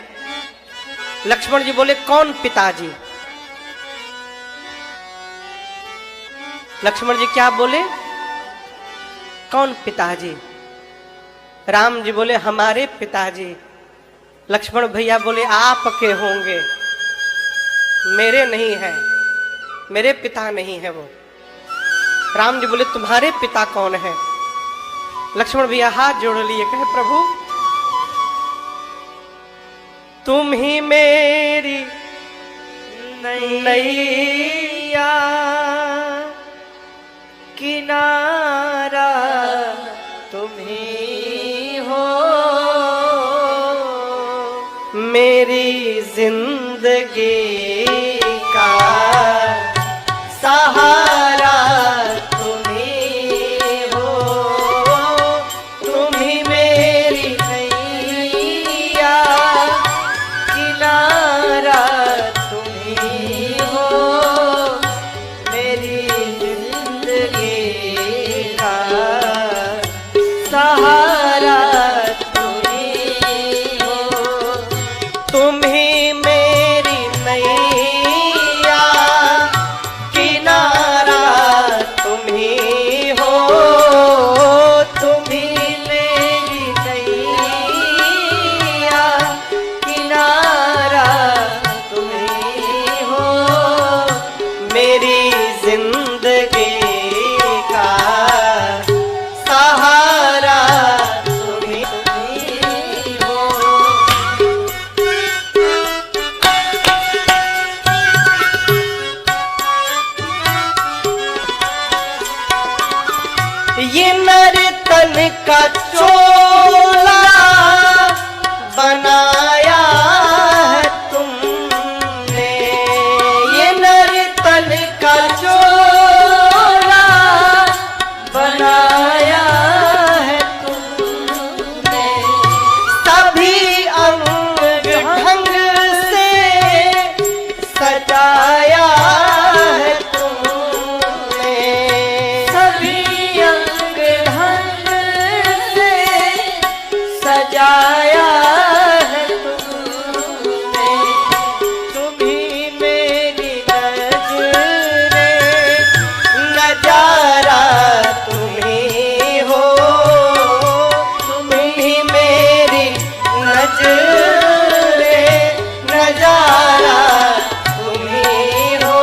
लक्ष्मण जी बोले, कौन पिताजी? लक्ष्मण जी क्या बोले? कौन पिताजी? राम जी बोले, हमारे पिताजी। लक्ष्मण भैया बोले, आपके होंगे, मेरे नहीं है, मेरे पिता नहीं है वो। राम जी बोले, तुम्हारे पिता कौन है? लक्ष्मण भैया हाथ जोड़ लिए, कहे प्रभु तुम ही मेरी नैया किनारा तुम ही हो, मेरी जिंदगी का सहारा तुम ही हो, तुम ही मेरी नैया किनारा तुम ही हो, मेरी जिंदगी का सहारा तुम ही हो, तुम ही मेरी नैया किनारा तुम ही हो, तुम ही मेरी नैया किनारा तुम ही हो, मेरी जिंदगी का सहारा तुम ही हो। ये नर्तन का चोला बनाया है तुमने, ये नर्तन का चोला बनाया है तुमने, सभी अंग ढंग से सजाया है तुमने, सभी अंग ढंग से सजाया है तुमने, तुम्ही मेरी नजरे नजारा तुम्ही हो, तुम्ही मेरी नजरे नजारा तुम्ही हो,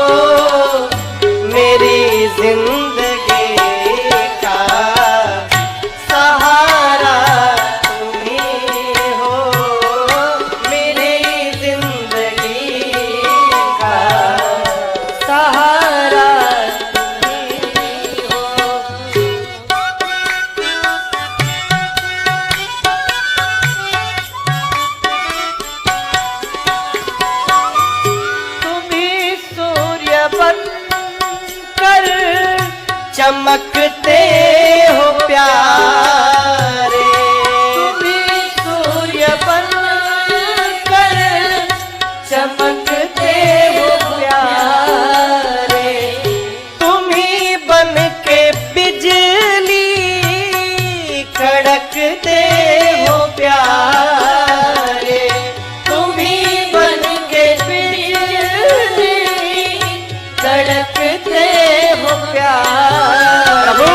मेरी जिंदगी का सहारा तुम्ही हो। चमकते हो प्यारे,
तुम्ही सूर्य बनकर चमकते हो प्यारे,
तुम्ही बन के बिजली कड़कते हो प्यारे,
तुम्ही बन के बिजली कड़कते हो प्यारे,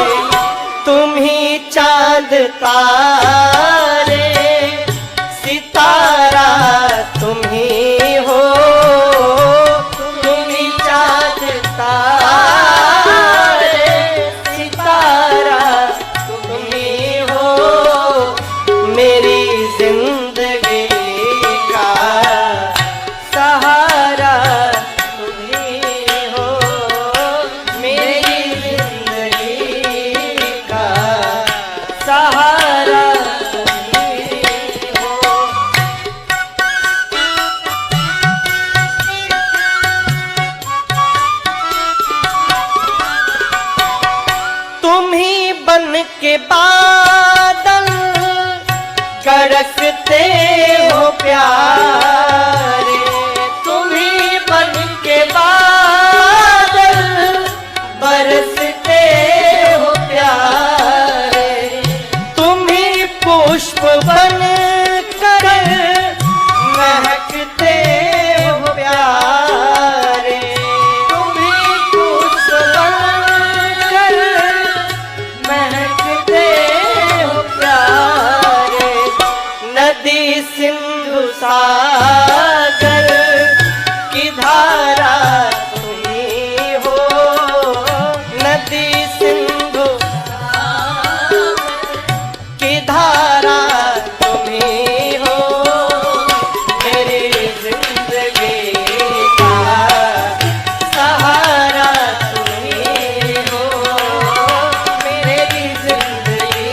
तुम्ही चांद तारे सितारा तुम्ही हो, तुम्ही चांद तारे सितारा तुम्ही हो, मेरी जिंदगी का सहारा तुम्ही हो, मेरी जिंदगी का सहारा तुम्ही हो। तुम्ही बन के बादल कड़कते हो प्यारे,
तुम्ही बन के बादल बरसते हो प्यारे,
तुम्ही पुष्प बन कर महकते हो प्यारे,
तुम्ही पुष्प बनकर महकते हो प्यारे,
नदी सिंधु सागर की धारा तुम्ही हो, नदी सिंधु की धारा तुम्ही हो, मेरी जिंदगी का सहारा तुम्ही हो, मेरी जिंदगी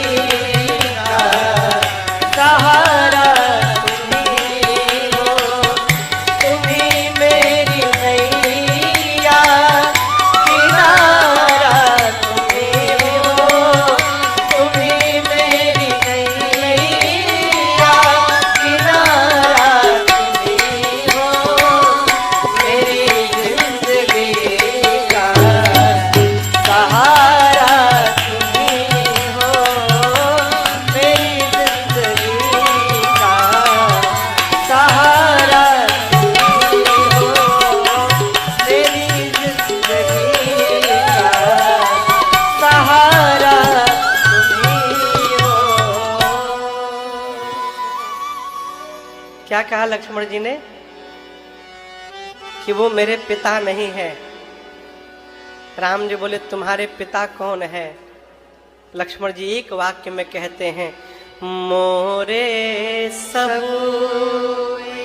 का सहारा तुम्ही हो, तुम्ही मेरी नैया किनारा तुम्ही हो, तुम्ही मेरी नैया किनारा तुम्ही हो, मेरी जिंदगी का सहारा तुम्ही हो, मेरी जिंदगी का सहारा तुम्ही हो, मेरी जिंदगी का सहारा तुम्ही हो। क्या कहा लक्ष्मण जी ने कि वो मेरे पिता नहीं है। राम जी बोले तुम्हारे पिता कौन है? लक्ष्मण जी एक वाक्य में कहते हैं, मोरे सबूई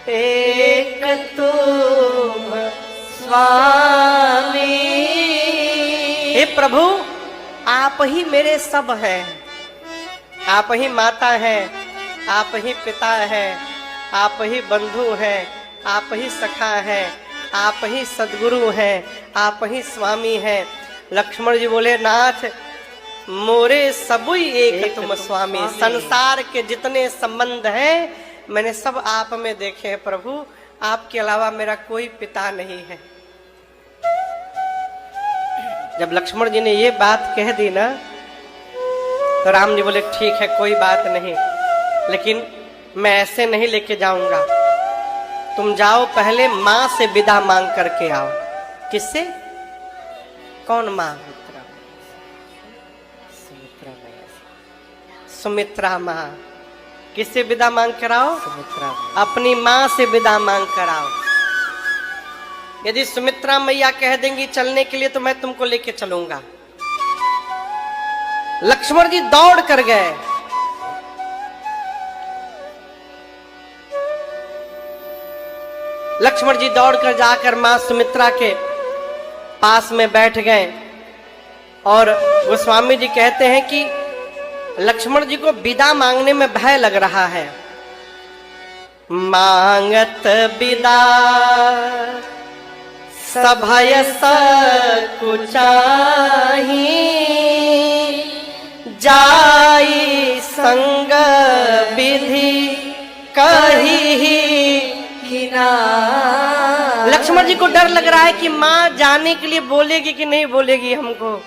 एक तुम स्वामी। हे प्रभु आप ही मेरे सब हैं, आप ही माता हैं, आप ही पिता हैं, आप ही बंधु हैं, आप ही सखा हैं, आप ही सद्गुरु हैं, आप ही स्वामी हैं। लक्ष्मण जी बोले नाथ मोरे सबुई एक तुम स्वामी। संसार के जितने संबंध हैं मैंने सब आप में देखे हैं प्रभु, आपके अलावा मेरा कोई पिता नहीं है। जब लक्ष्मण जी ने ये बात कह दी ना तो राम जी बोले ठीक है कोई बात नहीं, लेकिन मैं ऐसे नहीं लेके जाऊंगा। तुम जाओ पहले माँ से विदा मांग करके आओ। किससे? कौन माँ? सुमित्रा माँ। किससे विदा मांग कराओ? सुमित्रा। अपनी माँ से विदा मांग कराओ। यदि सुमित्रा मैया कह देंगी चलने के लिए तो मैं तुमको लेके चलूंगा। लक्ष्मण जी दौड़ कर गए। लक्ष्मण जी दौड़कर जाकर मां सुमित्रा के पास में बैठ गए और गोस्वामी जी कहते हैं कि लक्ष्मण जी को विदा मांगने में भय लग रहा है। मांगत विदा सभय सकुचाही जाई संग विधि कही किनार। लक्ष्मण जी को डर लग रहा है कि माँ जाने के लिए बोलेगी कि नहीं बोलेगी, हमको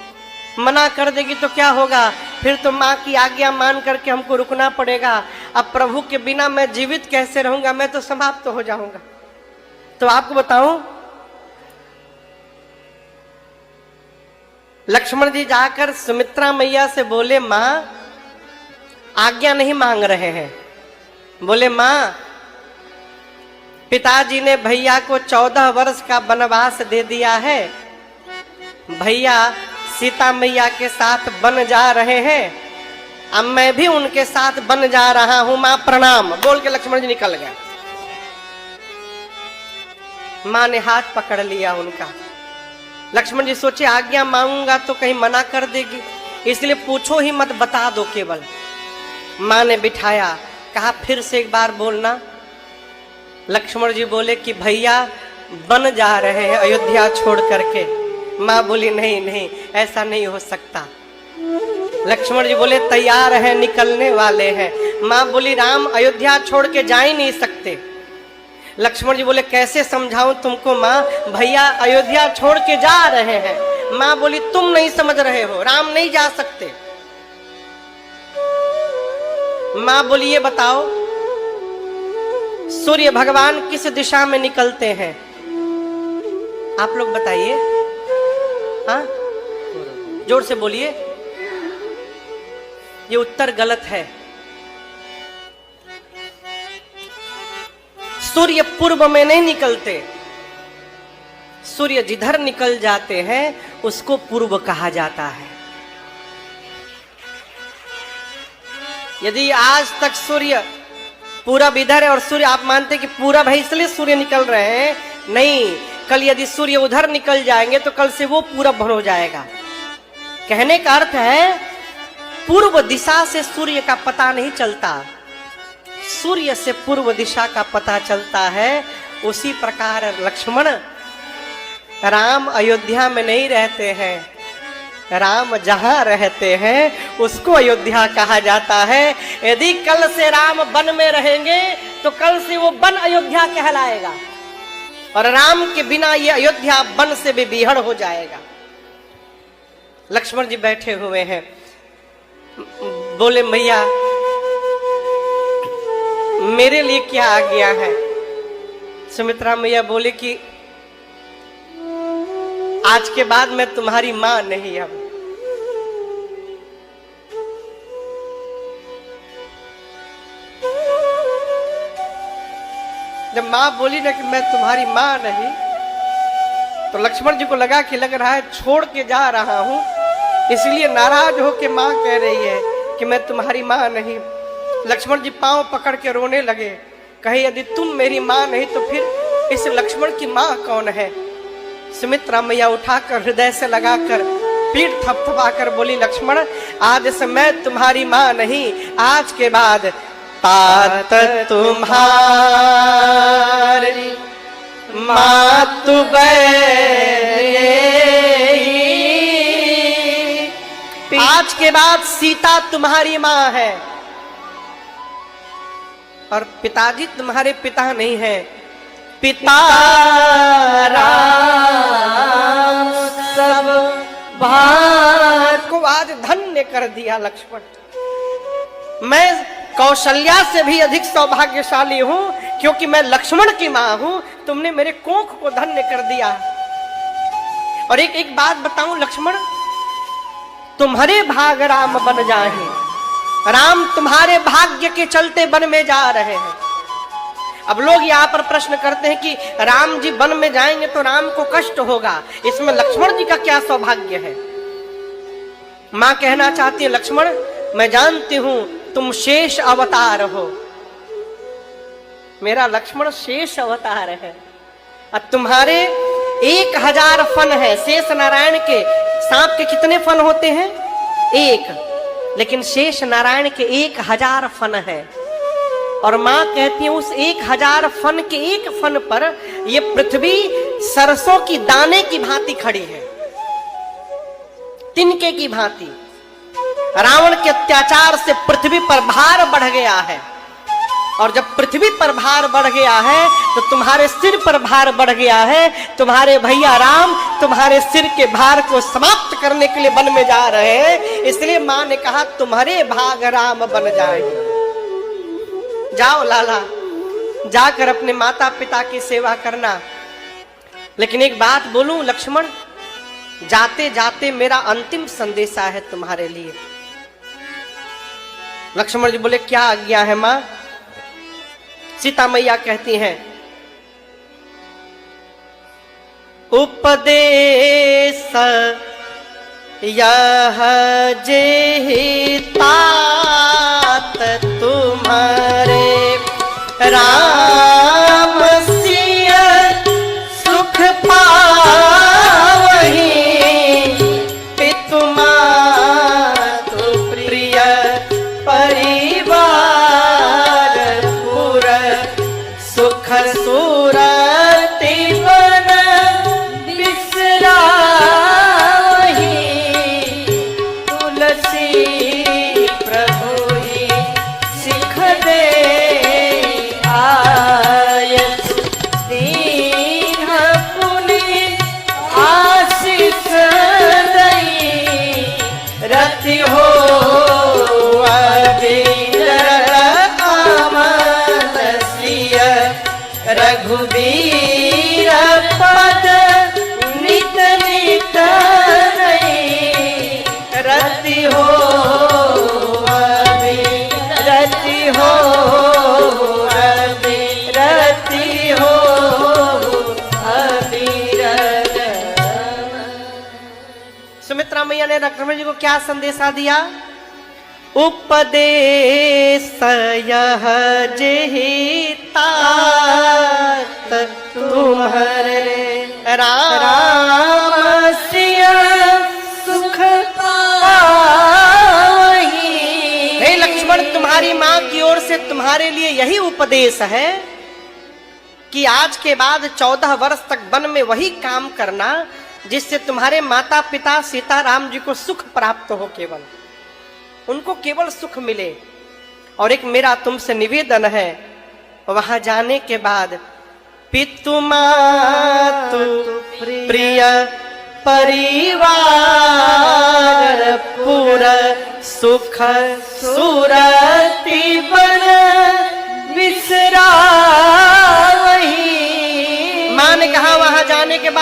मना कर देगी तो क्या होगा, फिर तो माँ की आज्ञा मान करके हमको रुकना पड़ेगा। अब प्रभु के बिना मैं जीवित कैसे रहूंगा, मैं तो समाप्त हो जाऊंगा। तो आपको बताऊं, लक्ष्मण जी जाकर सुमित्रा मैया से बोले माँ आज्ञा नहीं मांग रहे हैं। बोले माँ पिताजी ने भैया को 14 वर्ष का वनवास दे दिया है, भैया सीता मैया के साथ बन जा रहे हैं, अब मैं भी उनके साथ बन जा रहा हूं, मां प्रणाम बोल के लक्ष्मण जी निकल गए। मां ने हाथ पकड़ लिया उनका। लक्ष्मण जी सोचे आज्ञा मांगूंगा तो कहीं मना कर देगी, इसलिए पूछो ही मत, बता दो केवल। मां ने बिठाया, कहा फिर से एक बार बोलना। लक्ष्मण जी बोले कि भैया बन जा रहे हैं अयोध्या छोड़ करके। मां बोली नहीं नहीं ऐसा नहीं हो सकता। लक्ष्मण जी बोले तैयार है, निकलने वाले हैं। मां बोली राम अयोध्या छोड़ के जा ही नहीं सकते। लक्ष्मण जी बोले कैसे समझाऊं तुमको मां, भैया अयोध्या छोड़ के जा रहे हैं। मां बोली तुम नहीं समझ रहे हो, राम नहीं जा सकते। मां बोली ये बताओ सूर्य भगवान किस दिशा में निकलते हैं, आप लोग बताइए। हाँ जोर से बोलिए। ये उत्तर गलत है। सूर्य पूर्व में नहीं निकलते, सूर्य जिधर निकल जाते हैं उसको पूर्व कहा जाता है। यदि आज तक सूर्य पूरब इधर है और सूर्य आप मानते कि पूरब है इसलिए सूर्य निकल रहे हैं, नहीं, कल यदि सूर्य उधर निकल जाएंगे तो कल से वो पूरब हो जाएगा। कहने का अर्थ है पूर्व दिशा से सूर्य का पता नहीं चलता, सूर्य से पूर्व दिशा का पता चलता है। उसी प्रकार लक्ष्मण राम अयोध्या में नहीं रहते हैं, राम जहां रहते हैं उसको अयोध्या कहा जाता है। यदि कल से राम वन में रहेंगे तो कल से वो वन अयोध्या कहलाएगा, और राम के बिना ये अयोध्या वन से भी बिहड़ हो जाएगा। लक्ष्मण जी बैठे हुए हैं, बोले मैया मेरे लिए क्या आ गया है। सुमित्रा मैया बोले कि आज के बाद मैं तुम्हारी मां नहीं। अब जब मां बोली ना कि मैं तुम्हारी मां नहीं, तो लक्ष्मण जी को लगा कि लग रहा है छोड़ के जा रहा हूं, इसलिए नाराज हो के मां कह रही है कि मैं तुम्हारी मां नहीं। लक्ष्मण जी पांव पकड़ के रोने लगे, कहे यदि तुम मेरी मां नहीं तो फिर इस लक्ष्मण की मां कौन है। सुमित्रा मैया उठाकर हृदय से लगाकर पीठ थपथपाकर बोली लक्ष्मण आज से मैं तुम्हारी मां नहीं, आज के बाद तात तुम्हारी मातु आज के बाद सीता तुम्हारी मां है और पिताजी तुम्हारे पिता नहीं है। पिता राम सब भाग को आज धन्य कर दिया लक्ष्मण। मैं कौशल्या से भी अधिक सौभाग्यशाली हूं क्योंकि मैं लक्ष्मण की मां हूं, तुमने मेरे कोख को धन्य कर दिया। और एक बात बताऊं लक्ष्मण, तुम्हारे भाग राम बन जाए, राम तुम्हारे भाग्य के चलते वन में जा रहे हैं। अब लोग यहाँ पर प्रश्न करते हैं कि राम जी वन में जाएंगे तो राम को कष्ट होगा, इसमें लक्ष्मण जी का क्या सौभाग्य है। मां कहना चाहती है लक्ष्मण मैं जानती हूं तुम शेष अवतार हो, मेरा लक्ष्मण शेष अवतार है और तुम्हारे 1000 फन है। शेष नारायण के सांप के कितने फन होते हैं? 1, लेकिन शेष नारायण के 1000 फन है। और मां कहती है उस 1000 फन के एक फन पर ये पृथ्वी सरसों की दाने की भांति खड़ी है, तिनके की भांति। रावण के अत्याचार से पृथ्वी पर भार बढ़ गया है, और जब पृथ्वी पर भार बढ़ गया है तो तुम्हारे सिर पर भार बढ़ गया है। तुम्हारे भैया राम तुम्हारे सिर के भार को समाप्त करने के लिए वन में जा रहे हैं, इसलिए मां ने कहा तुम्हारे भाग राम बन जाएंगे। जाओ लाला, जाकर अपने माता पिता की सेवा करना। लेकिन एक बात बोलूं लक्ष्मण, जाते जाते मेरा अंतिम संदेशा है तुम्हारे लिए। लक्ष्मण जी बोले क्या आज्ञा है मां? सीता मैया कहती हैं, उपदेश यह जे तात तुम्हारे राम सिय सुख पावहि, पितु मातु प्रिय परिवार पुर सुख सुरति बन बिसरावहि, तुलसी प्रभु ही सिख दे आयस, दीन पुनि आशीष दई, रति हो रघुबीर पद नित नित रही, रति हो रति हो रति हो अबीर। सुमित्रा मैया ने लक्ष्मण जी को क्या संदेशा दिया? उपदेश यह जे तात तुम्हारे राम सिय सुख पावहि। हे लक्ष्मण, तुम्हारी मां की ओर से तुम्हारे लिए यही उपदेश है कि आज के बाद 14 वर्ष तक वन में वही काम करना जिससे तुम्हारे माता पिता सीता राम जी को सुख प्राप्त हो, केवल उनको केवल सुख मिले। और एक मेरा तुमसे निवेदन है, वहां जाने के बाद पितु मातु प्रिय परिवार पुर सुख सुरति बन बिसरावहि। मां ने कहा वहां जाने के बाद